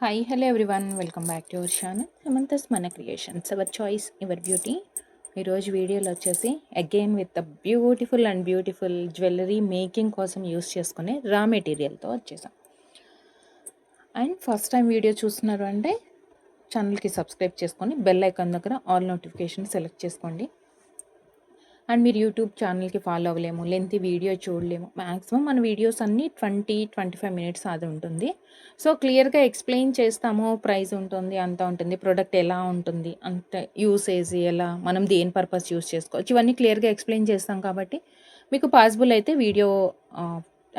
Hi, hello everyone. Welcome back to our channel. Hemanthas Mana Creations. Our choice, our beauty. ఈరోజు వీడియోలో వచ్చేసి again with the beautiful jewellery making కోసం use చేసుకునే రా మెటీరియల్తో వచ్చేసాం. And first time video చూస్తున్నారు అంటే ఛానల్కి సబ్స్క్రైబ్ చేసుకొని బెల్ ఐకాన్ దగ్గర ఆల్ నోటిఫికేషన్ సెలెక్ట్ చేసుకోండి. అండ్ మీరు యూట్యూబ్ ఛానల్కి ఫాలో అవ్వలేము, లెంత్ వీడియో చూడలేము. మ్యాక్సిమం మన వీడియోస్ అన్నీ 20-25 మినిట్స్ అది ఉంటుంది. సో క్లియర్గా ఎక్స్ప్లెయిన్ చేస్తాము, ప్రైస్ ఉంటుంది, అంతా ఉంటుంది, ప్రోడక్ట్ ఎలా ఉంటుంది, అంత యూసేజ్ ఎలా, మనం దేని పర్పస్ యూస్ చేసుకోవచ్చు, ఇవన్నీ క్లియర్గా ఎక్స్ప్లెయిన్ చేస్తాం. కాబట్టి మీకు పాసిబుల్ అయితే వీడియో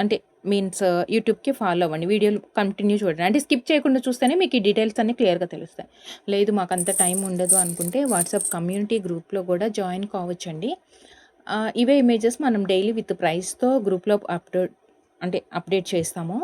అంటే మీన్స్ యూట్యూబ్కి ఫాలో అవ్వండి, వీడియోలు కంటిన్యూ చూడండి. అంటే స్కిప్ చేయకుండా చూస్తేనే మీకు ఈ డీటెయిల్స్ అన్నీ క్లియర్గా తెలుస్తాయి. లేదు మాకు అంత టైం ఉండదు అనుకుంటే వాట్సాప్ కమ్యూనిటీ గ్రూప్లో కూడా జాయిన్ కావచ్చండి. ఇవే ఇమేజెస్ మనం డైలీ విత్ ప్రైస్తో గ్రూప్లో అప్డేట్ చేస్తాము.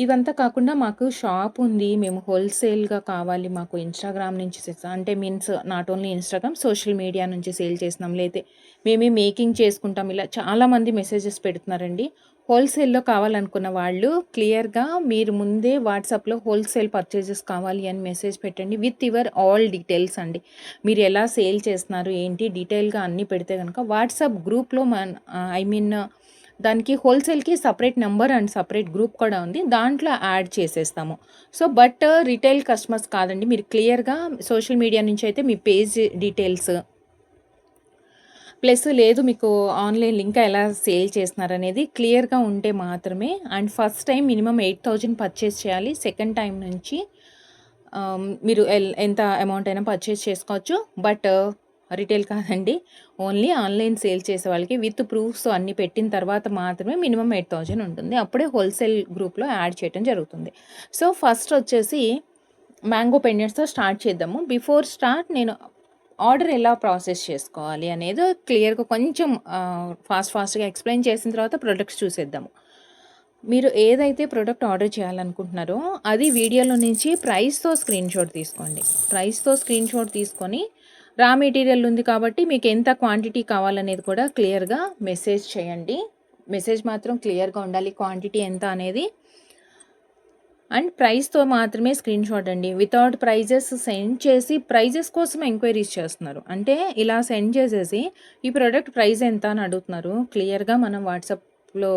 ఇవంతా కాకుండా మాకు షాప్ ఉంది, మేము హోల్సేల్గా కావాలి, మాకు ఇన్స్టాగ్రామ్ నుంచి అంటే means not only Instagram, social media నుంచి సేల్ చేస్తున్నాం, లేతే మేమే మేకింగ్ చేసుకుంటాం, ఇలా చాలామంది మెసేజెస్ పెడుతున్నారండి. హోల్సేల్లో కావాలనుకున్న వాళ్ళు క్లియర్గా మీరు ముందే వాట్సాప్లో హోల్సేల్ పర్చేజెస్ కావాలి అని మెసేజ్ పెట్టండి విత్ యువర్ ఆల్ డీటెయిల్స్ అండి. మీరు ఎలా సేల్ చేస్తున్నారు ఏంటి డీటెయిల్గా అన్నీ పెడితే కనుక వాట్సాప్ గ్రూప్లో దానికి హోల్సేల్కి separate number and separate group కూడా ఉంది, దాంట్లో యాడ్ చేసేస్తాము. సో బట్ రిటైల్ కస్టమర్స్ కాదండి, మీరు క్లియర్గా సోషల్ మీడియా నుంచి అయితే మీ పేజ్ డీటెయిల్స్ ప్లస్ లేదు మీకు ఆన్లైన్ లింక్ ఎలా సేల్ చేస్తున్నారనేది క్లియర్గా ఉంటే మాత్రమే. And first time minimum 8,000 purchase చేయాలి. సెకండ్ టైం నుంచి మీరు ఎంత అమౌంట్ అయినా పర్చేస్ చేసుకోవచ్చు. బట్ రిటైల్ కాదండి, ఓన్లీ ఆన్లైన్ సేల్ చేసే వాళ్ళకి విత్ ప్రూఫ్స్ అన్నీ పెట్టిన తర్వాత మాత్రమే మినిమం 8,000 ఉంటుంది. అప్పుడే హోల్సేల్ గ్రూప్లో యాడ్ చేయడం జరుగుతుంది. సో ఫస్ట్ వచ్చేసి మ్యాంగో పెండెంట్స్తో స్టార్ట్ చేద్దాము. బిఫోర్ స్టార్ట్ నేను ఆర్డర్ ఎలా ప్రాసెస్ చేసుకోవాలి అనేది క్లియర్గా కొంచెం ఫాస్ట్గా ఎక్స్ప్లెయిన్ చేసిన తర్వాత ప్రొడక్ట్స్ చూసేద్దాము. మీరు ఏదైతే ప్రోడక్ట్ ఆర్డర్ చేయాలనుకుంటున్నారో అది వీడియోలో నుంచి ప్రైస్తో స్క్రీన్ షాట్ తీసుకోండి. ప్రైస్తో స్క్రీన్ షాట్ తీసుకొని రా మెటీరియల్ ఉంది కాబట్టి మీకు ఎంత క్వాంటిటీ కావాలనేది కూడా క్లియర్గా మెసేజ్ చేయండి. మెసేజ్ మాత్రం క్లియర్గా ఉండాలి, క్వాంటిటీ ఎంత అనేది. అండ్ ప్రైస్తో మాత్రమే స్క్రీన్ షాట్ అండి. వితౌట్ ప్రైజెస్ సెండ్ చేసి ప్రైజెస్ కోసం ఎంక్వైరీస్ చేస్తున్నారు అంటే ఇలా సెండ్ చేసేసి ఈ ప్రోడక్ట్ ప్రైస్ ఎంత అని అడుగుతున్నారు. క్లియర్గా మనం వాట్సాప్లో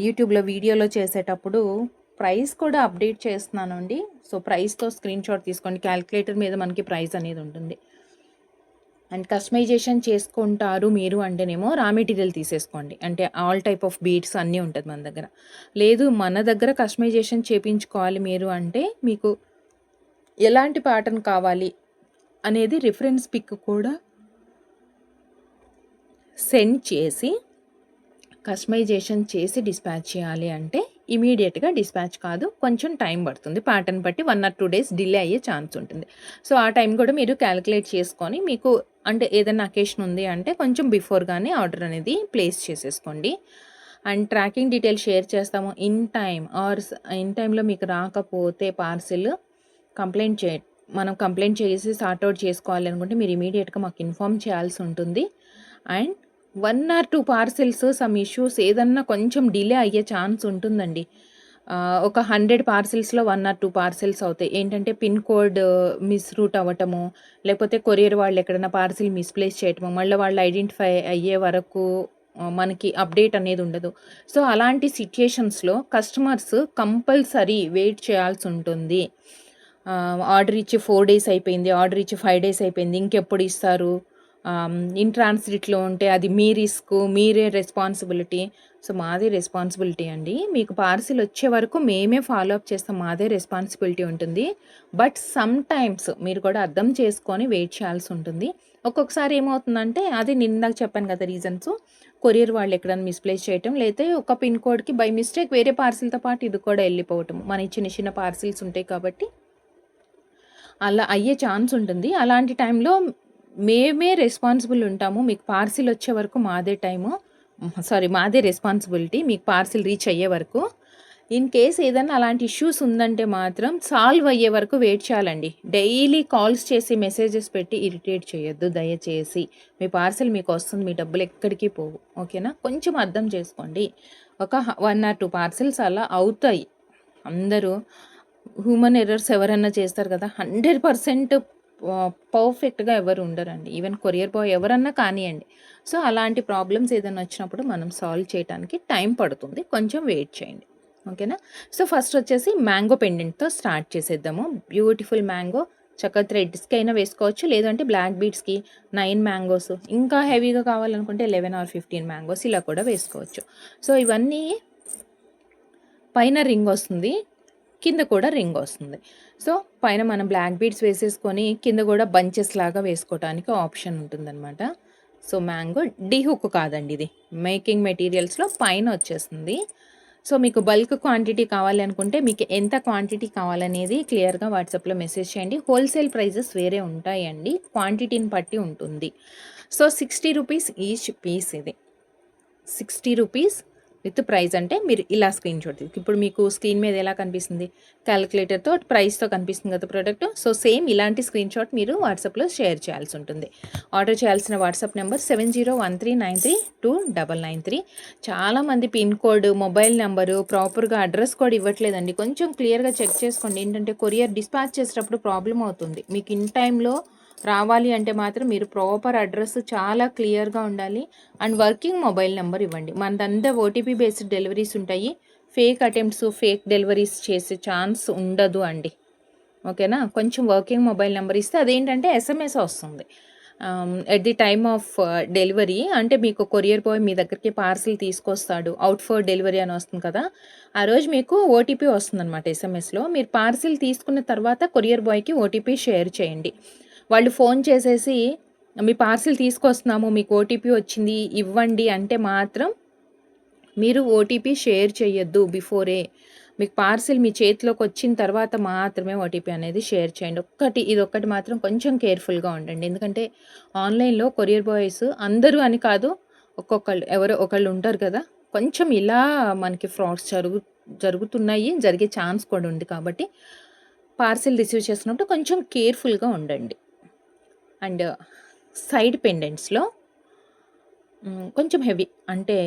యూట్యూబ్లో వీడియోలో చేసేటప్పుడు ప్రైస్ కూడా అప్డేట్ చేస్తున్నాను అండి. సో ప్రైస్తో స్క్రీన్ షాట్ తీసుకోండి. క్యాల్కులేటర్ మీద మనకి ప్రైస్ అనేది ఉంటుంది. అండ్ కస్టమైజేషన్ చేసుకుంటారు మీరు అంటేనేమో రా మెటీరియల్ తీసేసుకోండి, అంటే ఆల్ టైప్ ఆఫ్ బీడ్స్ అన్నీ ఉంటుంది మన దగ్గర. లేదు మన దగ్గర కస్టమైజేషన్ చేయించుకోవాలి మీరు అంటే మీకు ఎలాంటి ప్యాటర్న్ కావాలి అనేది రిఫరెన్స్ పిక్ కూడా సెండ్ చేసి కస్టమైజేషన్ చేసి డిస్పాచ్ చేయాలి అంటే ఇమీడియట్గా డిస్పాచ్ కాదు, కొంచెం టైం పడుతుంది. ప్యాటర్న్ బట్టి 1 or 2 days డిలే అయ్యే ఛాన్స్ ఉంటుంది. సో ఆ టైం కూడా మీరు క్యాలిక్యులేట్ చేసుకొని మీకు అంటే ఏదైనా అకేషన్ ఉంది అంటే కొంచెం బిఫోర్గానే ఆర్డర్ అనేది ప్లేస్ చేసేసుకోండి. అండ్ ట్రాకింగ్ డీటెయిల్స్ షేర్ చేస్తాము ఇన్ టైంలో మీకు రాకపోతే పార్సిల్ మనం కంప్లైంట్ చేసి సార్ట్అవుట్ చేసుకోవాలి అనుకుంటే మీరు ఇమీడియట్గా మాకు ఇన్ఫామ్ చేయాల్సి ఉంటుంది. And 1 or 2 parcels some issues ఏదన్నా కొంచెం డిలే అయ్యే ఛాన్స్ ఉంటుందండి. ఒక 100 పార్సిల్స్లో 1 or 2 పార్సిల్స్ అవుతాయి. ఏంటంటే పిన్ కోడ్ మిస్ రూట్ అవ్వటము, లేకపోతే కొరియర్ వాళ్ళు ఎక్కడైనా పార్సిల్ మిస్ప్లేస్ చేయటము, మళ్ళీ వాళ్ళు ఐడెంటిఫై అయ్యే వరకు మనకి అప్డేట్ అనేది ఉండదు. సో అలాంటి సిచ్యుయేషన్స్లో కస్టమర్స్ కంపల్సరీ వెయిట్ చేయాల్సి ఉంటుంది. ఆర్డర్ ఇచ్చి 4 days అయిపోయింది, ఆర్డర్ ఇచ్చి 5 days అయిపోయింది, ఇంకెప్పుడు ఇస్తారు, ఇన్ ట్రాన్సిట్లో ఉంటే అది మీ రిస్క్, మీరే రెస్పాన్సిబిలిటీ. సో మాదే రెస్పాన్సిబిలిటీ అండి. మీకు పార్సిల్ వచ్చే వరకు మేమే ఫాలో అప్ చేస్తాం, మాదే రెస్పాన్సిబిలిటీ ఉంటుంది. బట్ సమ్ టైమ్స్ మీరు కూడా అర్థం చేసుకొని వెయిట్ చేయాల్సి ఉంటుంది. ఒక్కొక్కసారి ఏమవుతుందంటే అది నిందాక చెప్పాను కదా రీజన్స్, కొరియర్ వాళ్ళు ఎక్కడైనా మిస్ప్లేస్ చేయటం, లేతే ఒక పిన్ కోడ్కి బై మిస్టేక్ వేరే పార్సిల్తో పాటు ఇది కూడా వెళ్ళిపోవటం, మన చిన్న పార్సిల్స్ ఉంటాయి కాబట్టి అలా అయ్యే ఛాన్స్ ఉంటుంది. అలాంటి టైంలో మేమే రెస్పాన్సిబుల్ ఉంటాము. మీకు పార్సిల్ వచ్చే వరకు మాదే రెస్పాన్సిబిలిటీ, మీకు పార్సిల్ రీచ్ అయ్యే వరకు. ఇన్ కేస్ ఏదైనా అలాంటి ఇష్యూస్ ఉందంటే మాత్రం సాల్వ్ అయ్యే వరకు వెయిట్ చేయాలండి. డైలీ కాల్స్ చేసి మెసేజెస్ పెట్టి ఇరిటేట్ చేయొద్దు దయచేసి. మీ పార్సిల్ మీకు వస్తుంది, మీ డబ్బులు ఎక్కడికి పోవు, ఓకేనా? కొంచెం అర్థం చేసుకోండి. ఒక 1 or 2 పార్సిల్స్ అలా అవుతాయి. అందరూ హ్యూమన్ ఎర్రర్స్ ఎవరన్నా చేస్తారు కదా! 100% పర్ఫెక్ట్‌గా ఎవరు ఉండరండి. ఈవెన్ కొరియర్ బాయ్ ఎవరన్నా కానియండి. సో, అలాంటి ప్రాబ్లమ్స్ ఏదైనా వచ్చినప్పుడు మనం సాల్వ్ చేయటానికి టైం పడుతుంది. కొంచెం వెయిట్ చేయండి. ఓకేనా? సో, ఫస్ట్ వచ్చేసి మ్యాంగో పెండెంట్‌తో స్టార్ట్ చేసేద్దాము. బ్యూటిఫుల్ మ్యాంగో చక్కగా థ్రెడ్స్‌కి అయినా వేసుకోవచ్చు. లేదంటే బ్లాక్ బీడ్స్‌కి 9 మ్యాంగోస్, ఇంకా హెవీగా కావాలనుకుంటే 11 ఆర్ 15 మ్యాంగోస్ ఇలా కూడా వేసుకోవచ్చు. సో, ఇవన్నీ పైన రింగ్ వస్తుంది. కింద కూడా రింగ్ వస్తుంది. సో, పైన మనం బ్లాక్ బీడ్స్ వేసేసుకొని కింద కూడా బంచెస్ లాగా వేసుకోవటానికి ఆప్షన్ ఉంటుందనమాట. సో, మ్యాంగో డీ హుక్ కాదండి ఇది. మేకింగ్ మెటీరియల్స్‌లో పైన వచ్చేస్తుంది. సో, మీకు బల్క్ క్వాంటిటీ కావాలి అనుకుంటే మీకు ఎంత క్వాంటిటీ కావాలనేది క్లియర్‌గా వాట్సాప్‌లో మెసేజ్ చేయండి. హోల్‌సేల్ ప్రైజెస్ వేరే ఉంటాయండి. క్వాంటిటీని బట్టి ఉంటుంది. సో, 60 రూపీస్ ఈచ్ పీస్ ఇది. 60 రూపీస్ విత్ ప్రైస్ అంటే మీరు ఇలా స్క్రీన్‌షాట్ ఇప్పుడు మీకు స్క్రీన్ మీద ఎలా కనిపిస్తుంది? కాలిక్యులేటర్‌తో ప్రైస్‌తో కనిపిస్తుంది కదా ప్రొడక్ట్. సో, సేమ్ ఇలాంటి స్క్రీన్‌షాట్ మీరు వాట్సాప్‌లో షేర్ చేయాల్సి ఉంటుంది. ఆర్డర్ చేయాల్సిన వాట్సాప్ నెంబర్ 7013932993. చాలామంది పిన్ కోడ్, మొబైల్ నంబరు, ప్రాపర్‌గా అడ్రస్ కూడా ఇవ్వట్లేదండి. కొంచెం క్లియర్‌గా చెక్ చేసుకోండి. ఏంటంటే కొరియర్ డిస్పాచ్ చేసేటప్పుడు ప్రాబ్లమ్ అవుతుంది. మీకు ఇన్ టైమ్‌లో రావాలి అంటే మాత్రం మీరు ప్రాపర్ అడ్రస్ చాలా క్లియర్‌గా ఉండాలి. అండ్ వర్కింగ్ మొబైల్ నెంబర్ ఇవ్వండి. మనదంతా ఓటీపీ బేస్డ్ డెలివరీస్ ఉంటాయి. ఫేక్ అటెంప్ట్స్, ఫేక్ డెలివరీస్ చేసే ఛాన్స్ ఉండదు అండి. ఓకేనా? కొంచెం వర్కింగ్ మొబైల్ నెంబర్ ఇస్తే అదేంటంటే ఎస్ఎంఎస్ వస్తుంది. At the time of delivery అంటే మీకు కొరియర్ బాయ్ మీ దగ్గరికి పార్సిల్ తీసుకొస్తాడు. ఔట్ ఫర్ డెలివరీ అని వస్తుంది కదా! ఆ రోజు మీకు ఓటీపీ వస్తుందనమాట ఎస్ఎంఎస్‌లో. మీరు పార్సిల్ తీసుకున్న తర్వాత కొరియర్ బాయ్‌కి ఓటీపీ షేర్ చేయండి. వాళ్ళు ఫోన్ చేసేసి మీ పార్సిల్ తీసుకొస్తున్నాము, మీకు ఓటీపీ వచ్చింది ఇవ్వండి అంటే మాత్రం మీరు ఓటీపీ షేర్ చేయొద్దు బిఫోరే. మీకు పార్సిల్ మీ చేతిలోకి వచ్చిన తర్వాత మాత్రమే ఓటీపీ అనేది షేర్ చేయండి. ఇదొక్కటి మాత్రం కొంచెం కేర్‌ఫుల్‌గా ఉండండి. ఎందుకంటే ఆన్‌లైన్‌లో కొరియర్ బాయ్స్ అందరూ అని కాదు, ఒక్కొక్కళ్ళు ఎవరో ఒకళ్ళు ఉంటారు కదా! కొంచెం ఇలా మనకి ఫ్రాడ్స్ జరుగుతున్నాయి. జరిగే ఛాన్స్ కూడా ఉంది కాబట్టి పార్సిల్ రిసీవ్ చేసినప్పుడు కొంచెం కేర్‌ఫుల్‌గా ఉండండి. అండ్ సైడ్ పెండెంట్స్‌లో కొంచెం హెవీ అంటే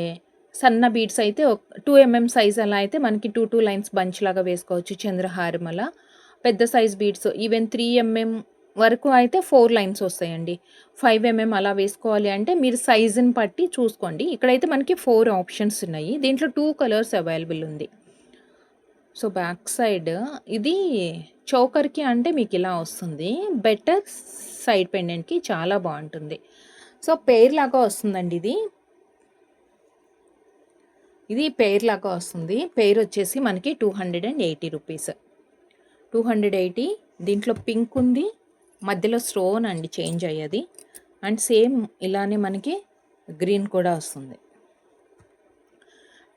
సన్న బీడ్స్ అయితే 2 ఎంఎం సైజ్ అలా అయితే మనకి 2 లైన్స్ బంచ్ లాగా వేసుకోవచ్చు చంద్రహారం అలా. పెద్ద సైజ్ బీడ్స్ ఈవెన్ 3 ఎంఎం వరకు అయితే 4 లైన్స్ వస్తాయండి. 5 ఎంఎం అలా వేసుకోవాలి అంటే మీరు సైజుని బట్టి చూసుకోండి. ఇక్కడైతే మనకి 4 ఆప్షన్స్ ఉన్నాయి. దీంట్లో 2 కలర్స్ అవైలబుల్ ఉంది. సో, బ్యాక్ సైడ్ ఇది చోకర్‌కి అంటే మీకిలా వస్తుంది. బెటర్ సైడ్ పెండెంట్‌కి చాలా బావుంటుంది. సో, పెయిర్ లాగా వస్తుందండి ఇది. ఇది పెయిర్ లాగా వస్తుంది. పెయిర్ వచ్చేసి మనకి 280 రూపీస్. 280 దీంట్లో పింక్ ఉంది. మధ్యలో స్టోన్ అండి చేంజ్ అయ్యేది. అండ్ సేమ్ ఇలానే మనకి గ్రీన్ కూడా వస్తుంది.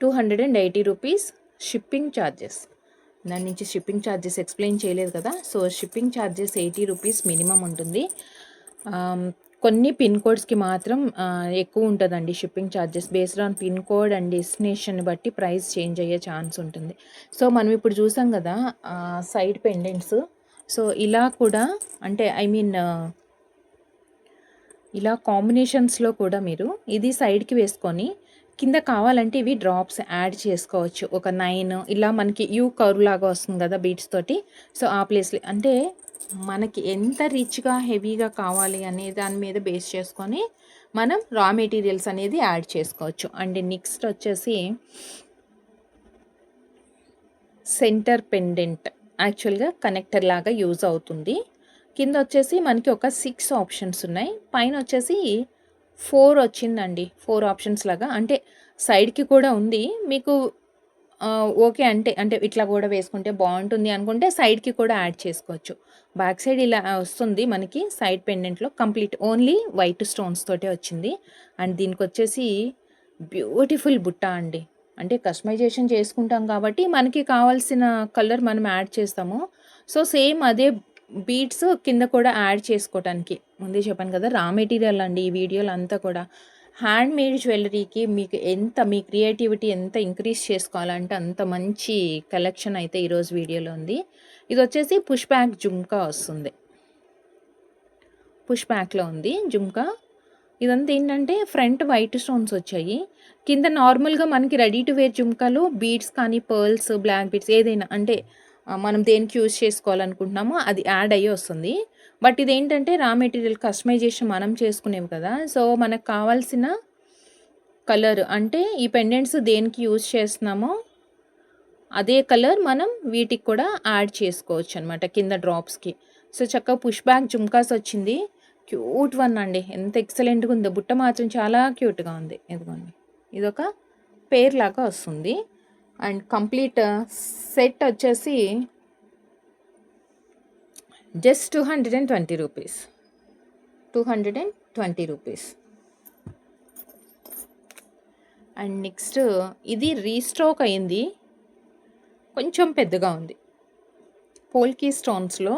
280 రూపీస్ షిప్పింగ్ ఛార్జెస్. దాని నుంచి షిప్పింగ్ ఛార్జెస్ ఎక్స్‌ప్లెయిన్ చేయలేదు కదా! So, shipping charges 80 rupees minimum ఉంటుంది. కొన్ని పిన్ కోడ్స్‌కి మాత్రం ఎక్కువ ఉంటదండి shipping charges. Based on pin code and డెస్టినేషన్‌ని బట్టి ప్రైస్ చేంజ్ అయ్యే ఛాన్స్ ఉంటుంది. సో, మనం ఇప్పుడు చూసాం కదా! Side pendants. సో, ఇలా కూడా అంటే ఐ మీన్ ఇలా కాంబినేషన్స్‌లో కూడా మీరు ఇది సైడ్‌కి వేసుకొని కింద కావాలంటే ఇవి డ్రాప్స్ యాడ్ చేసుకోవచ్చు. ఒక 9 ఇలా మనకి యూ కర్వ్ లాగా వస్తుంది కదా బీడ్స్ తోటి. సో, ఆ ప్లేస్‌లో అంటే మనకి ఎంత రిచ్‌గా, హెవీగా కావాలి అనే దాని మీద బేస్ చేసుకొని మనం రా మెటీరియల్స్ అనేది యాడ్ చేసుకోవచ్చు. అండ్ నెక్స్ట్ వచ్చేసి సెంటర్ పెండెంట్ యాక్చువల్‌గా కనెక్టర్ లాగా యూజ్ అవుతుంది. కింద వచ్చేసి మనకి ఒక 6 ఆప్షన్స్ ఉన్నాయి. పైన వచ్చేసి 4 వచ్చిందండి. 4 ఆప్షన్స్ లాగా అంటే సైడ్‌కి కూడా ఉంది. మీకు ఓకే అంటే ఇట్లా కూడా వేసుకుంటే బావుంటుంది అనుకుంటే సైడ్‌కి కూడా యాడ్ చేసుకోవచ్చు. బ్యాక్ సైడ్ ఇలా వస్తుంది మనకి సైడ్ పెండెంట్‌లో కంప్లీట్ ఓన్లీ వైట్ స్టోన్స్ తోటే వచ్చింది. అండ్ దీనికొచ్చేసి బ్యూటిఫుల్ బుట్ట అండి. అంటే కస్టమైజేషన్ చేసుకుంటాం కాబట్టి మనకి కావాల్సిన కలర్ మనం యాడ్ చేస్తాము. సో, సేమ్ అదే బీడ్స్ కింద కూడా యాడ్ చేసుకోవటానికి ముందే చెప్పాను కదా! రా మెటీరియల్ అండి ఈ వీడియోలో అంతా కూడా. హ్యాండ్‌మేడ్ జ్యువెల్లరీకి మీకు మీ క్రియేటివిటీ ఎంత ఇంక్రీజ్ చేసుకోవాలంటే అంత మంచి కలెక్షన్ అయితే ఈరోజు వీడియోలో ఉంది. ఇదొచ్చేసి పుష్ బ్యాక్ జుమ్కా వస్తుంది. పుష్ బ్యాక్‌లో ఉంది జుమ్కా. ఇదంతా ఏంటంటే ఫ్రంట్ వైట్ స్టోన్స్ వచ్చాయి. కింద నార్మల్‌గా మనకి రెడీ టు వేర్ జుంకాలో బీడ్స్ కానీ, పర్ల్స్, బ్లాక్ బీడ్స్ ఏదైనా అంటే మనం దేనికి యూజ్ చేసుకోవాలనుకుంటున్నామో అది యాడ్ అయ్యి వస్తుంది. బట్ ఇదేంటంటే రా మెటీరియల్ కస్టమైజేషన్ మనం చేసుకునేవి కదా! సో, మనకు కావాల్సిన కలర్ అంటే ఈ పెండెంట్స్ దేనికి యూజ్ చేస్తున్నామో అదే కలర్ మనం వీటికి కూడా యాడ్ చేసుకోవచ్చనమాట కింద డ్రాప్స్‌కి. సో, చక్కగా పుష్ బ్యాక్ జుమ్కాస్ వచ్చింది. క్యూట్ వన్ అండి. ఎంత ఎక్సలెంట్‌గా ఉందో. బుట్ట మాత్రం చాలా క్యూట్‌గా ఉంది. ఇదిగోండి. ఇదొక పేర్ లాగా వస్తుంది. అండ్ కంప్లీట్ సెట్ వచ్చేసి just 220 rupees. 220 rupees. And next ఇది రీస్టాక్ అయింది. కొంచెం పెద్దగా ఉంది. పోల్కీ స్టోన్స్‌లో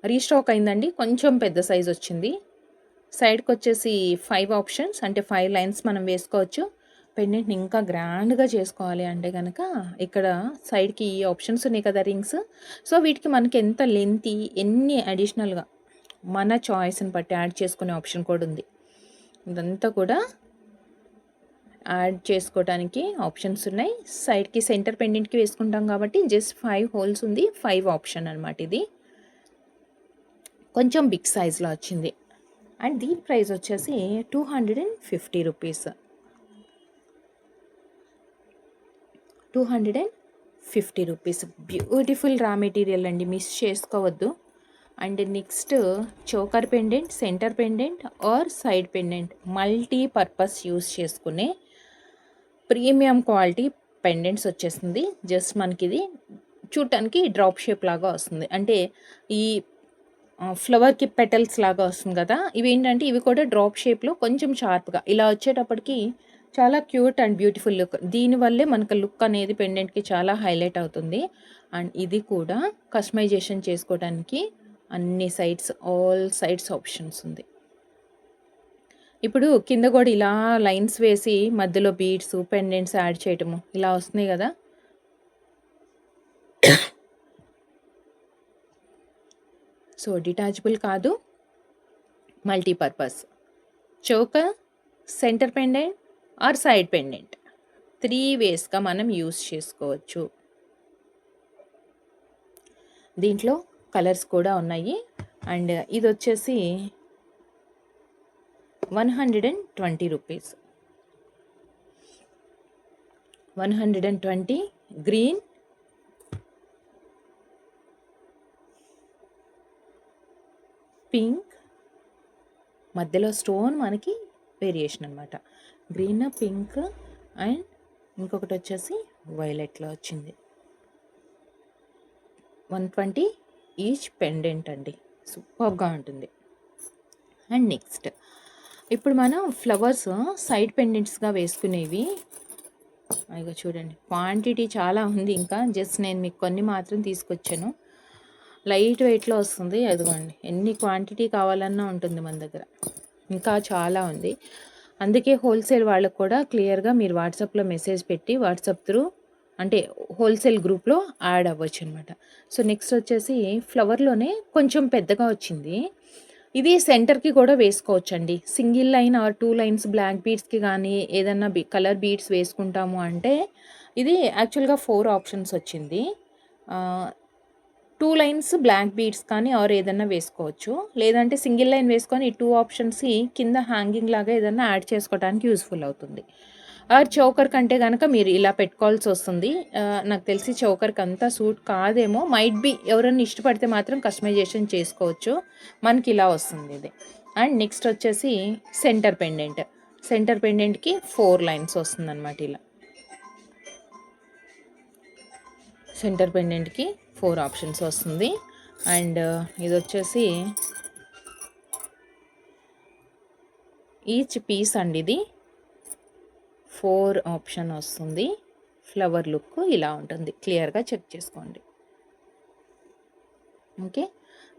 రీస్టాక్ అయిందండి. కొంచెం పెద్ద సైజ్ వచ్చింది. సైడ్కి వచ్చేసి 5 ఆప్షన్స్ అంటే 5 లైన్స్ మనం వేసుకోవచ్చు. పెండెంట్ని ఇంకా గ్రాండ్గా చేసుకోవాలి అంటే కనుక ఇక్కడ సైడ్కి ఈ ఆప్షన్స్ ఉన్నాయి కదా రింగ్స్. సో వీటికి మనకి ఎంత లెంతీ ఎన్ని అడిషనల్గా మన చాయిస్ని బట్టి యాడ్ చేసుకునే ఆప్షన్ కూడా ఉంది. ఇదంతా కూడా యాడ్ చేసుకోవడానికి ఆప్షన్స్ ఉన్నాయి. సైడ్కి సెంటర్ పెండెంట్కి వేసుకుంటాం కాబట్టి జస్ట్ 5 హోల్స్ ఉంది. 5 ఆప్షన్ అనమాట ఇది. కొంచెం బిగ్ సైజ్లో వచ్చింది. అండ్ దీని ప్రైస్ వచ్చేసి 250 rupees. 250 rupees. Beautiful raw material అండి, మిస్ చేసుకోవద్దు. And next choker pendant, centre pendant or side pendant multipurpose use చేసుకునే ప్రీమియం క్వాలిటీ పెండెంట్స్ వచ్చేస్తుంది. జస్ట్ మనకి ఇది చూడటానికి డ్రాప్ షేప్ లాగా వస్తుంది. అంటే ఈ ఫ్లవర్కి పెటల్స్ లాగా వస్తుంది కదా, ఇవి ఏంటంటే ఇవి కూడా డ్రాప్ షేప్లో కొంచెం షార్ప్గా ఇలా వచ్చేటప్పటికి చాలా క్యూట్ అండ్ బ్యూటిఫుల్ లుక్. దీనివల్లే మనకు లుక్ అనేది పెండెంట్కి చాలా హైలైట్ అవుతుంది. అండ్ ఇది కూడా కస్టమైజేషన్ చేసుకోవడానికి అన్ని సైడ్స్ ఆల్ సైడ్స్ ఆప్షన్స్ ఉంది. ఇప్పుడు కింద కూడా ఇలా లైన్స్ వేసి మధ్యలో బీడ్స్ పెండెంట్స్ యాడ్ చేయటము ఇలా వస్తున్నాయి కదా. సో డిటాచబుల్ కాదు, multipurpose choker, centre pendant or side pendant 3 వేస్గా మనం యూస్ చేసుకోవచ్చు. దీంట్లో కలర్స్ కూడా ఉన్నాయి. అండ్ ఇది వచ్చేసి 120 రూపీస్. 120 గ్రీన్, పింక్, మధ్యలో స్టోన్ మనకి వేరియేషన్ అనమాట. గ్రీన్, పింక్ అండ్ ఇంకొకటి వచ్చేసి వైలెట్లో వచ్చింది. 120 ఈచ్ పెండెంట్ అండి, సూపర్గా ఉంటుంది. అండ్ నెక్స్ట్ ఇప్పుడు మనం ఫ్లవర్స్ సైడ్ పెండెంట్స్గా వేసుకునేవి ఇక చూడండి, క్వాంటిటీ చాలా ఉంది. ఇంకా జస్ట్ నేను మీకు కొన్ని మాత్రం తీసుకొచ్చాను. లైట్ వెయిట్లో వస్తుంది. అదిగోండి, ఎన్ని క్వాంటిటీ కావాలన్నా ఉంటుంది మన దగ్గర. ఇంకా చాలా ఉంది. అందుకే హోల్సేల్ వాళ్ళకు కూడా క్లియర్గా మీరు వాట్సాప్లో మెసేజ్ పెట్టి వాట్సాప్ త్రూ అంటే హోల్సేల్ గ్రూప్లో యాడ్ అవ్వచ్చు అనమాట. సో నెక్స్ట్ వచ్చేసి ఫ్లవర్లోనే కొంచెం పెద్దగా వచ్చింది. ఇది సెంటర్కి కూడా వేసుకోవచ్చండి. Single line or 2 lines black బీడ్స్కి కానీ ఏదన్నా కలర్ బీడ్స్ వేసుకుంటాము అంటే ఇది యాక్చువల్గా 4 ఆప్షన్స్ వచ్చింది. 2 లైన్స్ బ్లాక్ బీడ్స్ కానీ ఆర్ ఏదన్నా వేసుకోవచ్చు. లేదంటే సింగిల్ లైన్ వేసుకొని ఈ 2 ఆప్షన్స్ కింద హ్యాంగింగ్ లాగా ఏదన్నా యాడ్ చేసుకోవడానికి యూస్ఫుల్ అవుతుంది. ఆర్ చౌకర్ కంటే కనుక మీరు ఇలా పెట్టుకోవాల్సి వస్తుంది. నాకు తెలిసి చౌకర్కి అంతా సూట్ కాదేమో, మైట్ బి ఎవరన్నా ఇష్టపడితే మాత్రం కస్టమైజేషన్ చేసుకోవచ్చు. మనకి ఇలా వస్తుంది ఇది. అండ్ నెక్స్ట్ వచ్చేసి సెంటర్ పెండెంట్. సెంటర్ పెండెంట్కి 4 లైన్స్ వస్తుంది అనమాట. ఇలా సెంటర్ పెండెంట్కి 4 ఆప్షన్స్ వస్తుంది. అండ్ ఇది వచ్చేసి ఈచ్ పీస్ అండి, ఇది 4 ఆప్షన్ వస్తుంది. ఫ్లవర్ లుక్ ఇలా ఉంటుంది, క్లియర్గా చెక్ చేసుకోండి. ఓకే,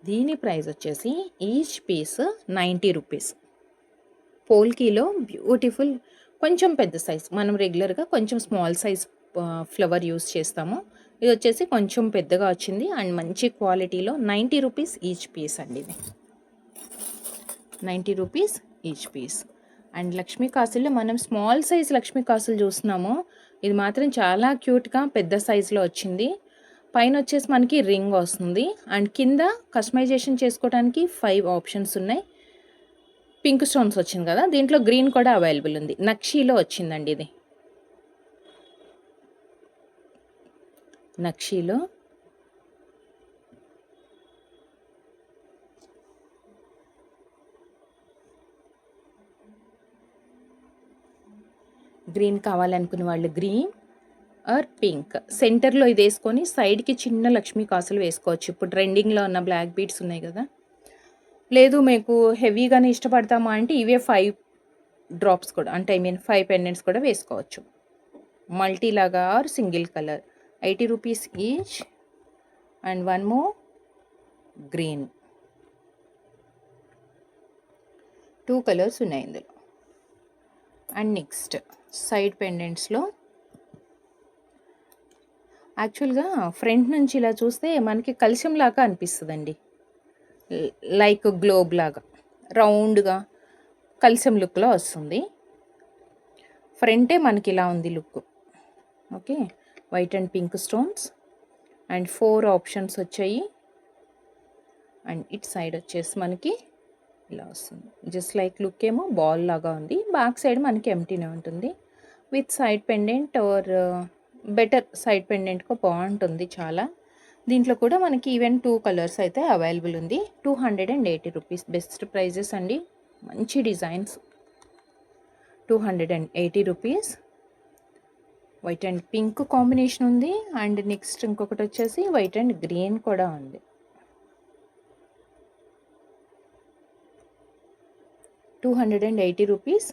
దీని ప్రైస్ వచ్చేసి ఈచ్ పీస్ 90 రూపీస్. పోల్కీలో బ్యూటిఫుల్ కొంచెం పెద్ద సైజ్, మనం రెగ్యులర్గా కొంచెం స్మాల్ సైజ్ ఫ్లవర్ యూస్ చేస్తాము. ఇది వచ్చేసి కొంచెం పెద్దగా వచ్చింది అండ్ మంచి క్వాలిటీలో 90 రూపీస్ ఈచ్ పీస్ అండి. ఇది 90 rupees each piece. And Lakshmi కాసుల్లో మనం స్మాల్ సైజ్ లక్ష్మీ కాసులు చూస్తున్నాము. ఇది మాత్రం చాలా క్యూట్గా పెద్ద సైజులో వచ్చింది. పైన వచ్చేసి మనకి రింగ్ వస్తుంది. అండ్ కింద కస్టమైజేషన్ చేసుకోవడానికి 5 ఆప్షన్స్ ఉన్నాయి. పింక్ స్టోన్స్ వచ్చింది కదా, దీంట్లో గ్రీన్ కూడా అవైలబుల్ ఉంది. నక్షీలో వచ్చిందండి ఇది. నక్షీలో గ్రీన్ కావాలనుకునే వాళ్ళు గ్రీన్ ఆర్ పింక్. సెంటర్లో ఇది వేసుకొని సైడ్కి చిన్న లక్ష్మీ కాసులు వేసుకోవచ్చు. ఇప్పుడు ట్రెండింగ్లో ఉన్న బ్లాక్ బీడ్స్ ఉన్నాయి కదా. లేదు మీకు హెవీగానే ఇష్టపడతామా అంటే ఇవే 5 డ్రాప్స్ కూడా, అంటే 5 పెండెంట్స్ కూడా వేసుకోవచ్చు. మల్టీ లాగా or single colour 80 rupees each. And one more green. 2 colours ఉన్నాయి ఇందులో. అండ్ నెక్స్ట్ సైడ్ పెండెంట్స్లో యాక్చువల్గా ఫ్రంట్ నుంచి ఇలా చూస్తే మనకి కలశం లాగా అనిపిస్తుందండి. లైక్ గ్లోబ్ లాగా రౌండ్గా కలశం లుక్లో వస్తుంది. ఫ్రంటే మనకి ఇలా ఉంది look. Okay, white and pink stones and 4 options వచ్చాయి. అండ్ ఇట్ సైడ్ వచ్చేసి మనకి ఇలా వస్తుంది. జస్ట్ లైక్ లుక్ ఏమో బాల్ లాగా ఉంది. బ్యాక్ సైడ్ మనకి ఎంటీనే ఉంటుంది. With side pendant or better side పెండెంట్గా బాగుంటుంది చాలా. దీంట్లో కూడా మనకి ఈవెన్ 2 కలర్స్ అయితే అవైలబుల్ ఉంది. 280 రూపీస్ బెస్ట్ ప్రైజెస్ అండి. మంచి designs. 280 rupees. White and pink combination ఉంది. అండ్ నెక్స్ట్ ఇంకొకటి వచ్చేసి వైట్ అండ్ గ్రీన్ కూడా ఉంది. 280 రూపీస్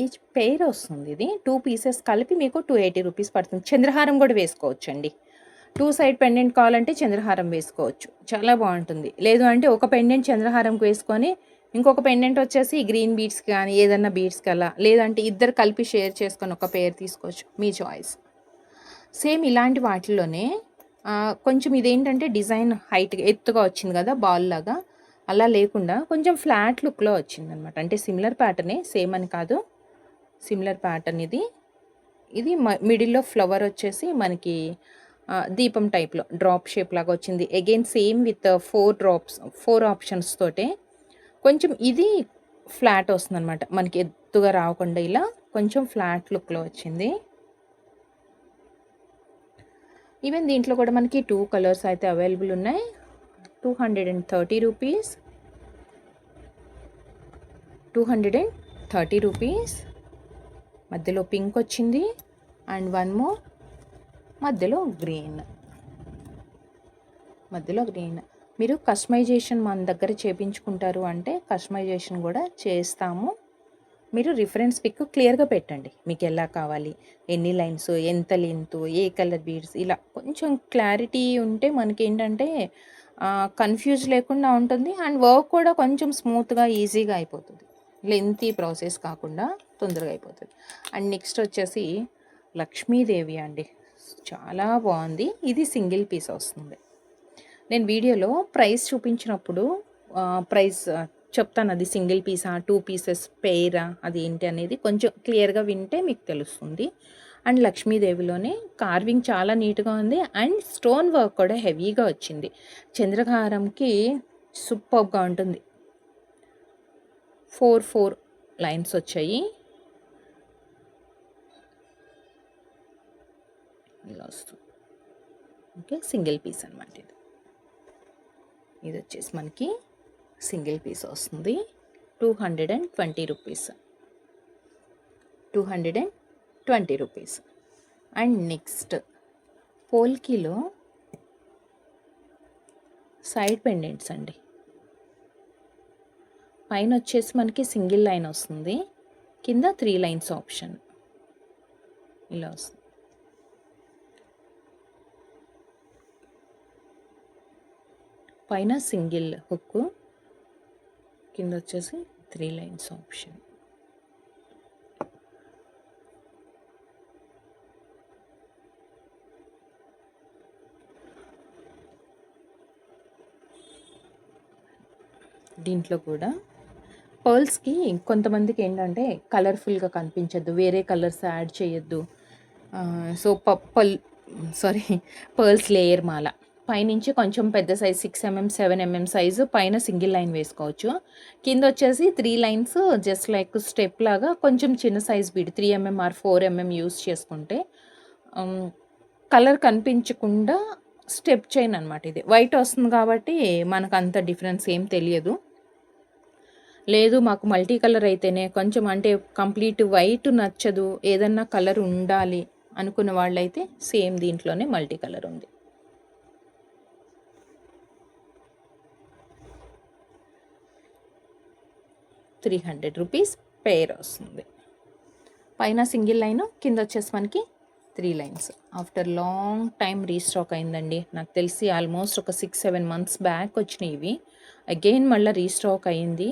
ఈచ్ పెయిర్ వస్తుంది. ఇది 2 పీసెస్ కలిపి మీకు 280 రూపీస్ పడుతుంది. చంద్రహారం కూడా వేసుకోవచ్చు అండి. 2 సైడ్ పెండెంట్ కావాలంటే చంద్రహారం వేసుకోవచ్చు, చాలా బాగుంటుంది. లేదు అంటే ఒక పెండెంట్ చంద్రహారంకి వేసుకొని ఇంకొక పెండెంట్ వచ్చేసి గ్రీన్ బీడ్స్కి కానీ ఏదన్నా బీడ్స్కి అలా, లేదంటే ఇద్దరు కలిపి షేర్ చేసుకొని ఒక పేర్ తీసుకోవచ్చు, మీ చాయిస్. సేమ్ ఇలాంటి వాటిల్లోనే కొంచెం ఇదేంటంటే డిజైన్ హైట్గా ఎత్తుగా వచ్చింది కదా బాల్ లాగా, అలా లేకుండా కొంచెం ఫ్లాట్ లుక్లో వచ్చిందనమాట. అంటే సిమిలర్ ప్యాటర్నే, సేమ్ అని కాదు, సిమిలర్ ప్యాటర్న్ ఇది. ఇది మిడిల్లో ఫ్లవర్ వచ్చేసి మనకి దీపం టైప్లో డ్రాప్ షేప్ లాగా వచ్చింది. Again same with 4 drops, 4 options తోటే. కొంచెం ఇది ఫ్లాట్ వస్తుంది అనమాట, మనకి ఎత్తుగా రాకుండా ఇలా కొంచెం ఫ్లాట్ లుక్లో వచ్చింది. ఈవెన్ దీంట్లో కూడా మనకి 2 కలర్స్ అయితే అవైలబుల్ ఉన్నాయి. 230 రూపీస్. 230 రూపీస్. మధ్యలో పింక్ వచ్చింది. అండ్ వన్ మోర్ మధ్యలో గ్రీన్. మీరు కస్టమైజేషన్ మన దగ్గర చేయించుకుంటారు అంటే కస్టమైజేషన్ కూడా చేస్తాము. మీరు రిఫరెన్స్ పిక్ క్లియర్గా పెట్టండి, మీకు ఎలా కావాలి, ఎన్ని లైన్స్, ఎంత లెంత్, ఏ కలర్ బీడ్స్, ఇలా కొంచెం క్లారిటీ ఉంటే మనకేంటంటే కన్ఫ్యూజ్ లేకుండా ఉంటుంది. అండ్ వర్క్ కూడా కొంచెం స్మూత్గా ఈజీగా అయిపోతుంది, లెంతీ ప్రాసెస్ కాకుండా తొందరగా అయిపోతుంది. అండ్ నెక్స్ట్ వచ్చేసి లక్ష్మీదేవి అండి, చాలా బాగుంది. ఇది సింగిల్ పీస్ వస్తుంది. నేను వీడియోలో ప్రైస్ చూపించినప్పుడు ప్రైస్ చెప్తాను, అది సింగిల్ పీసా 2 పీసెస్ పెయిరా అది ఏంటి అనేది కొంచెం క్లియర్గా వింటే మీకు తెలుస్తుంది. అండ్ లక్ష్మీదేవిలోనే కార్వింగ్ చాలా నీట్గా ఉంది. అండ్ స్టోన్ వర్క్ కూడా హెవీగా వచ్చింది. చంద్రహారంకి సూపర్గా ఉంటుంది. 4 లైన్స్ వచ్చాయి. ఇలా వస్తుంది. ఓకే, సింగిల్ పీస్ అనమాట ఇది. ఇది వచ్చేసి మనకి సింగిల్ పీస్ వస్తుంది. 220 రూపీస్. 220 రూపీస్. అండ్ నెక్స్ట్ పోల్కీలో సైడ్ పెండెంట్స్ అండి. పైన వచ్చేసి మనకి సింగిల్ లైన్ వస్తుంది, కింద 3 లైన్స్ ఆప్షన్ ఇలా వస్తుంది. పైన సింగిల్ హుక్, కింద వచ్చేసి 3 లైన్స్ ఆప్షన్. దీంట్లో కూడా పర్ల్స్‌కి కొంతమందికి ఏంటంటే కలర్‌ఫుల్‌గా కనిపించద్దు, వేరే కలర్స్ యాడ్ చేయొద్దు. సో, సారీ పర్ల్స్ లేయర్ మాల. పైనుంచి కొంచెం పెద్ద సైజ్ 6 ఎంఎం, 7 ఎంఎం సైజు పైన సింగిల్ లైన్ వేసుకోవచ్చు. కిందొచ్చేసి 3 లైన్స్ జస్ట్ లైక్ స్టెప్ లాగా కొంచెం చిన్న size bead 3 MM or 4 MM use చేసుకుంటే కలర్ కనిపించకుండా స్టెప్ చైన్ అనమాట ఇది. వైట్ వస్తుంది కాబట్టి మనకంత డిఫరెన్స్ ఏం తెలియదు. లేదు మాకు మల్టీ కలర్ అయితేనే కొంచెం అంటే కంప్లీట్ వైట్ నచ్చదు, ఏదన్నా కలర్ ఉండాలి అనుకున్న వాళ్ళైతే సేమ్ దీంట్లోనే మల్టీ కలర్ ఉంది. ₹300 పెయిర్ వస్తుంది. పైన సింగిల్ లైన్, కింద వచ్చేసి మనకి 3 lines. After long time restock అయిందండి. నాకు తెలిసి ఆల్మోస్ట్ ఒక 6-7 మంత్స్ బ్యాక్ వచ్చినాయి ఇవి. అగైన్ మళ్ళీ రీస్టాక్ అయింది.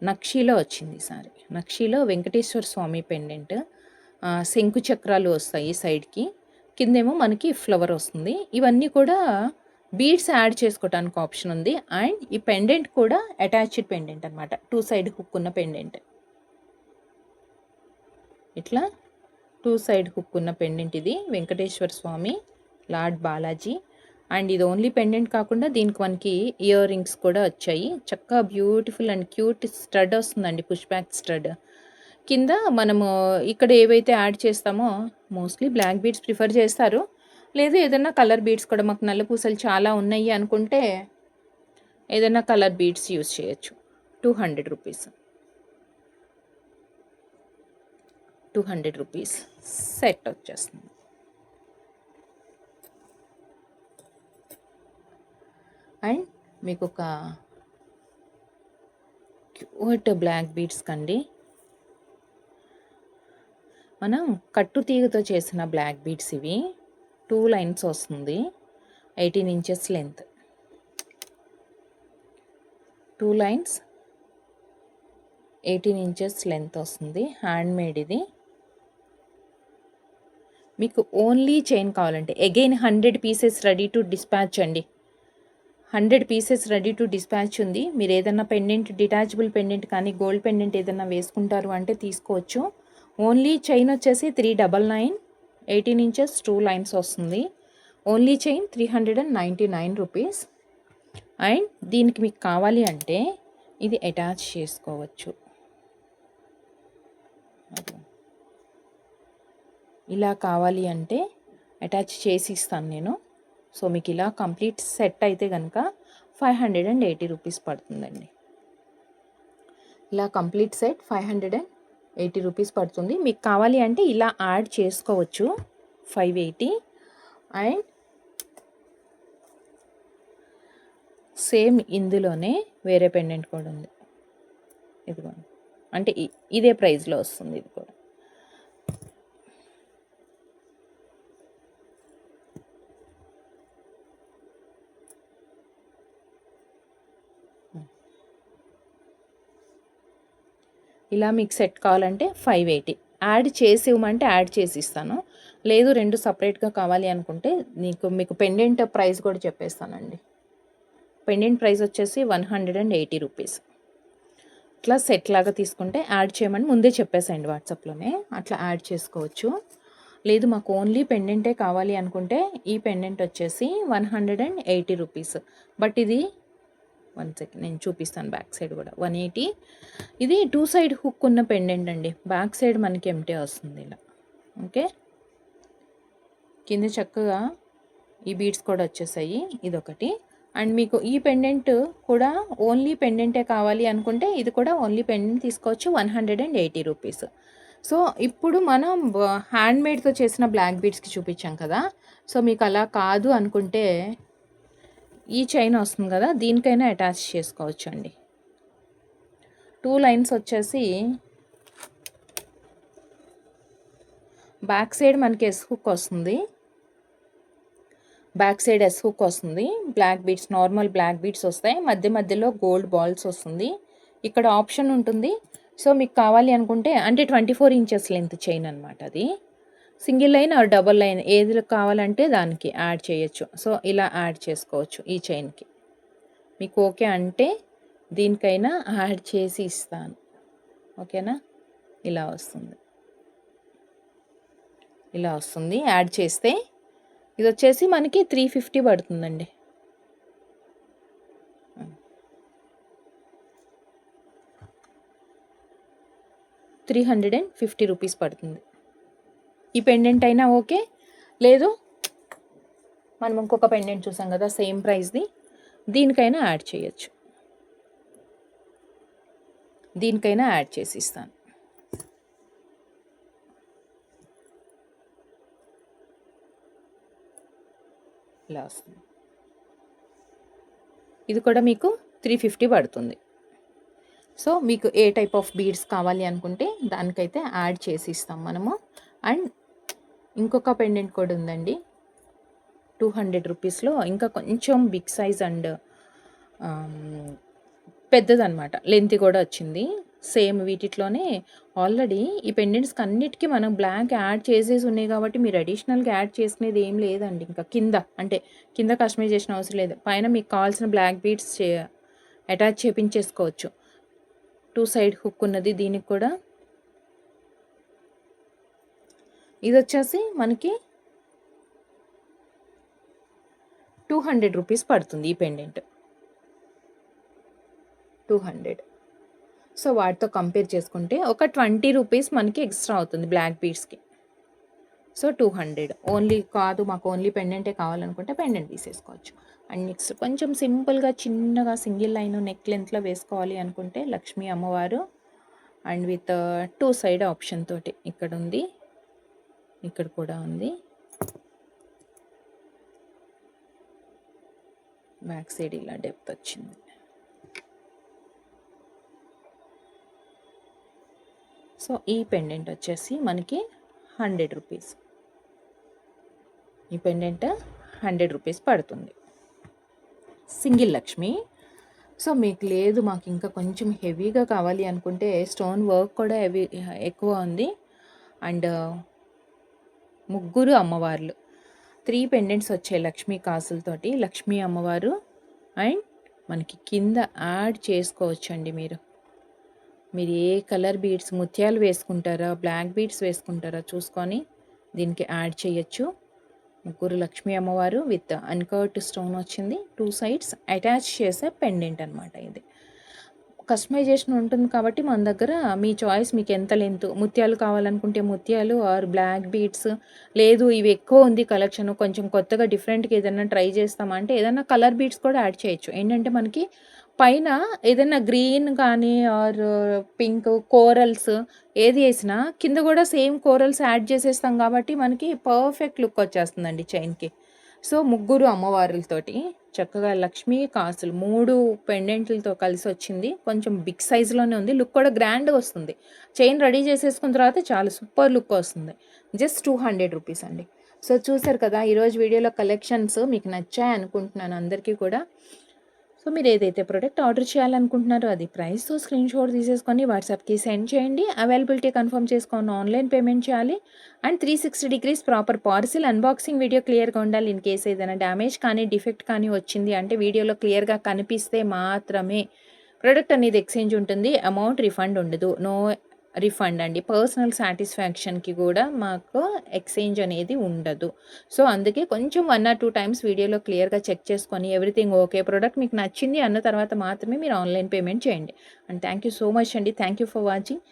నక్షీలో వచ్చింది ఈసారి. నక్షీలో వెంకటేశ్వర స్వామి పెండెంట్, శంకు చక్రాలు వస్తాయి సైడ్కి, కిందేమో మనకి ఫ్లవర్ వస్తుంది. ఇవన్నీ కూడా బీడ్స్ యాడ్ చేసుకోవడానికి ఆప్షన్ ఉంది. అండ్ ఈ పెండెంట్ కూడా అటాచ్డ్ పెండెంట్ అనమాట, 2 సైడ్ హుక్ ఉన్న పెండెంట్. ఇట్లా 2 సైడ్ హుక్ ఉన్న పెండెంట్ ఇది వెంకటేశ్వర స్వామి, లార్డ్ బాలాజీ. అండ్ ఇది ఓన్లీ పెండెంట్ కాకుండా దీనికి మనకి ఇయర్ రింగ్స్ కూడా వచ్చాయి. చక్కగా బ్యూటిఫుల్ అండ్ క్యూట్ స్టడ్ వస్తుందండి, పుష్ బ్యాక్ స్టడ్. కింద మనము ఇక్కడ ఏవైతే యాడ్ చేస్తామో మోస్ట్లీ బ్లాక్ బీడ్స్ ప్రిఫర్ చేస్తారు. లేదు ఏదైనా కలర్ బీడ్స్ కూడా, మాకు నల్ల పూసలు చాలా ఉన్నాయి అనుకుంటే ఏదైనా కలర్ బీడ్స్ యూజ్ చేయొచ్చు. ₹200 ₹200 సెట్ వచ్చేస్తుంది. అండ్ మీకు ఒక క్యూట్ బ్లాక్ బీడ్స్ కండి, మనం కట్టు తీగతో చేసిన బ్లాక్ బీడ్స్ ఇవి. 2 లైన్స్ వస్తుంది, 18 inches length. 2 lines 18 inches length వస్తుంది. హ్యాండ్ మేడ్ ఇది. మీకు ఓన్లీ చైన్ కావాలంటే again 100 pieces ready to dispatch అండి. 100 పీసెస్ రెడీ టు డిస్పాచ్ ఉంది. మీరు ఏదైనా పెండెంట్, డిటాచబుల్ పెండెంట్ కానీ గోల్డ్ పెండెంట్ ఏదైనా వేసుకుంటారు అంటే తీసుకోవచ్చు. ఓన్లీ చైన్ వచ్చేసి 399, 18 ఇంచెస్ 2 లైన్స్ వస్తుంది. Only chain ₹399. అండ్ దీనికి మీకు కావాలి అంటే ఇది అటాచ్ చేసుకోవచ్చు. ఇలా కావాలి అంటే అటాచ్ చేసి ఇస్తాను నేను. సో మీకు ఇలా కంప్లీట్ సెట్ అయితే కనుక ₹580 పడుతుందండి. ఇలా కంప్లీట్ సెట్ ₹580 పడుతుంది. మీకు కావాలి అంటే ఇలా యాడ్ చేసుకోవచ్చు 580. అండ్ సేమ్ ఇందులోనే వేరే పెండెంట్ కూడా ఉంది, ఇదిగోండి. అంటే ఇదే ప్రైస్లో వస్తుంది ఇది కూడా. ఇలా మీకు సెట్ కావాలంటే 580. యాడ్ చేసి ఇవ్వమంటే యాడ్ చేసి ఇస్తాను. లేదు 2 సపరేట్గా కావాలి అనుకుంటే మీకు పెండెంట్ ప్రైస్ కూడా చెప్పేస్తానండి. పెండెంట్ ప్రైస్ వచ్చేసి ₹180. ఇట్లా సెట్ లాగా తీసుకుంటే యాడ్ చేయమని ముందే చెప్పేసేయండి వాట్సాప్లోనే, అట్లా యాడ్ చేసుకోవచ్చు. లేదు మాకు ఓన్లీ పెండెంటే కావాలి అనుకుంటే ఈ పెండెంట్ వచ్చేసి ₹180. బట్ ఇది 1 సెకండ్ నేను చూపిస్తాను, బ్యాక్ సైడ్ కూడా 180. ఇది 2 సైడ్ హుక్ ఉన్న పెండెంట్ అండి. బ్యాక్ సైడ్ మనకి ఎంటీ వస్తుంది ఇలా. ఓకే, కింద చక్కగా ఈ బీడ్స్ కూడా వచ్చేసాయి, ఇదొకటి. అండ్ మీకు ఈ పెండెంట్ కూడా ఓన్లీ పెండెంటే కావాలి అనుకుంటే ఇది కూడా ఓన్లీ పెండెంట్ తీసుకోవచ్చు, ₹180. సో ఇప్పుడు మనం హ్యాండ్ మేడ్తో చేసిన బ్లాక్ బీడ్స్కి చూపించాం కదా. సో మీకు అలా కాదు అనుకుంటే ఈ చైన్ వస్తుంది కదా, దీనికైనా అటాచ్ చేసుకోవచ్చు అండి. 2 లైన్స్ వచ్చేసి బ్యాక్ సైడ్ మనకి ఎస్ హుక్ వస్తుంది, బ్యాక్ సైడ్ ఎస్ హుక్ వస్తుంది. Black beads, normal black beads వస్తాయి, మధ్య మధ్యలో గోల్డ్ బాల్స్ వస్తుంది. ఇక్కడ ఆప్షన్ ఉంటుంది. సో మీకు కావాలి అనుకుంటే అంటే 24 ఇంచెస్ లెంత్ చైన్ అనమాట అది. Single line or double line ఏది కావాలంటే దానికి యాడ్ చేయొచ్చు. సో ఇలా యాడ్ చేసుకోవచ్చు ఈ చైన్కి. మీకు ఓకే అంటే దీనికైనా యాడ్ చేసి ఇస్తాను. ఓకేనా? ఇలా వస్తుంది. ఇలా వస్తుంది. యాడ్ చేస్తే ఇది వచ్చేసి మనకి 350 పడుతుందండి. 350 రూపీస్ పడుతుంది. ఈ పెండెంట్ అయినా ఓకే, లేదు మనం ఇంకొక పెండెంట్ చూసాం కదా సేమ్ ప్రైస్ది, దీనికైనా యాడ్ చేయొచ్చు. దీనికైనా యాడ్ చేసి ఇస్తాను. ఇలా వస్తుంది. ఇది కూడా మీకు 350 పడుతుంది. సో మీకు ఏ టైప్ ఆఫ్ బీడ్స్ కావాలి అనుకుంటే దానికైతే యాడ్ చేసి ఇస్తాం మనము. అండ్ ఇంకొక పెండెంట్ కూడా ఉందండి 200 రూపీస్లో, ఇంకా కొంచెం బిగ్ సైజ్ అండ్ పెద్దదన్నమాట, లెంత్ కూడా వచ్చింది. సేమ్ వీటిలోనే ఆల్రెడీ ఈ పెండెంట్స్కి అన్నిటికీ మనం బ్లాక్ యాడ్ చేసేసి ఉన్నాయి కాబట్టి మీరు అడిషనల్గా యాడ్ చేసుకునేది ఏం లేదండి. ఇంకా కింద కస్టమైజ్ చేసిన అవసరం లేదు. పైన మీకు కావాల్సిన బ్లాక్ బీడ్స్ అటాచ్ చేపించేసుకోవచ్చు. 2 సైడ్ హుక్ ఉన్నది దీనికి కూడా. ఇది వచ్చేసి మనకి 200 రూపీస్ పడుతుంది ఈ పెండెంట్. 200. సో వాటితో కంపేర్ చేసుకుంటే ఒక 20 రూపీస్ మనకి ఎక్స్ట్రా అవుతుంది బ్లాక్ బీడ్స్కి. సో 200 ఓన్లీ కాదు, మాకు ఓన్లీ పెండెంటే కావాలనుకుంటే పెండెంట్ తీసేసుకోవచ్చు. అండ్ నెక్స్ట్ కొంచెం సింపుల్గా చిన్నగా సింగిల్ లైన్ నెక్ లెంత్లో వేసుకోవాలి అనుకుంటే లక్ష్మీ అమ్మవారు అండ్ విత్ 2 సైడ్ ఆప్షన్ తోటి ఇక్కడ ఉంది, ఇక్కడ కూడా ఉంది. బ్యాక్ సైడ్ ఇలా డెప్త్ వచ్చింది. సో ఈ పెండెంట్ వచ్చేసి మనకి 100 రూపీస్. ఈ పెండెంట్ 100 రూపీస్ పడుతుంది, సింగిల్ లక్ష్మి. సో మీకు లేదు మాకు ఇంకా కొంచెం హెవీగా కావాలి అనుకుంటే స్టోన్ వర్క్ కూడా ఎక్కువ ఉంది. అండ్ 3 అమ్మవార్లు, 3 పెండెంట్స్ వచ్చాయి లక్ష్మీ కాసులతోటి, లక్ష్మీ అమ్మవారు. అండ్ మనకి కింద యాడ్ చేసుకోవచ్చండి మీరు ఏ కలర్ బీడ్స్, ముత్యాలు వేసుకుంటారా బ్లాక్ బీడ్స్ వేసుకుంటారా చూసుకొని దీనికి యాడ్ చేయొచ్చు. 3 లక్ష్మీ అమ్మవారు విత్ అన్కర్ట్ స్టోన్ వచ్చింది, 2 సైడ్స్ అటాచ్ చేసే పెండెంట్ అనమాట. ఇది కస్టమైజేషన్ ఉంటుంది కాబట్టి మన దగ్గర మీ చాయిస్, మీకు ఎంత లెంత్ ముత్యాలు కావాలనుకుంటే ముత్యాలు ఆర్ బ్లాక్ బీడ్స్, లేదు ఇవి ఎక్కువ ఉంది కలెక్షన్ కొంచెం కొత్తగా డిఫరెంట్గా ఏదైనా ట్రై చేస్తామంటే ఏదైనా కలర్ బీడ్స్ కూడా యాడ్ చేయొచ్చు. ఏంటంటే మనకి పైన ఏదైనా గ్రీన్ కానీ ఆర్ పింక్ కోరల్స్ ఏది వేసినా కింద కూడా సేమ్ కోరల్స్ యాడ్ చేసేస్తాం కాబట్టి మనకి పర్ఫెక్ట్ లుక్ వచ్చేస్తుందండి చైన్కి. సో 3 అమ్మవారులతోటి చక్కగా లక్ష్మీ కాసులు 3 పెండెంట్లతో కలిసి వచ్చింది. కొంచెం బిగ్ సైజులోనే ఉంది, లుక్ కూడా గ్రాండ్గా వస్తుంది. చైన్ రెడీ చేసేసుకున్న తర్వాత చాలా సూపర్ లుక్ వస్తుంది. జస్ట్ 200 రూపీస్ అండి. సో చూసారు కదా ఈరోజు వీడియోలో కలెక్షన్స్ మీకు నచ్చాయి అనుకుంటున్నాను అందరికీ కూడా. సో మీరు ఏదైతే ప్రోడక్ట్ ఆర్డర్ చేయాలనుకుంటున్నారో అది ప్రైస్తో స్క్రీన్ షాట్ తీసేసుకొని వాట్సాప్కి సెండ్ చేయండి. అవైలబిలిటీ కన్ఫర్మ్ చేసుకొని ఆన్లైన్ పేమెంట్ చేయాలి. And 360 degrees proper parcel unboxing video క్లియర్గా ఉండాలి. ఇన్ కేసు ఏదైనా డ్యామేజ్ కానీ డిఫెక్ట్ కానీ వచ్చింది అంటే వీడియోలో క్లియర్గా కనిపిస్తే మాత్రమే ప్రోడక్ట్ అనేది ఎక్స్చేంజ్ ఉంటుంది, అమౌంట్ రిఫండ్ ఉండదు. నో రిఫండ్ అండి. పర్సనల్ సాటిస్ఫాక్షన్కి కూడా మాకు ఎక్స్చేంజ్ అనేది ఉండదు. సో అందుకే కొంచెం 1 or 2 టైమ్స్ వీడియోలో క్లియర్గా చెక్ చేసుకొని ఎవ్రీథింగ్ ఓకే, ప్రోడక్ట్ మీకు నచ్చింది అన్న తర్వాత మాత్రమే మీరు ఆన్లైన్ పేమెంట్ చేయండి. And thank you so much అండి. Thank you for watching.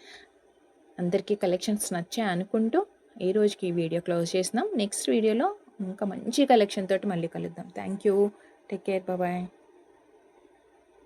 అందరికీ కలెక్షన్స్ నచ్చాయి అనుకుంటూ ఈ రోజుకి ఈ వీడియో క్లోజ్ చేసినాం. నెక్స్ట్ వీడియోలో ఇంకా మంచి కలెక్షన్ తోటి మళ్ళీ కలుద్దాం. Thank you. Take care. Bye.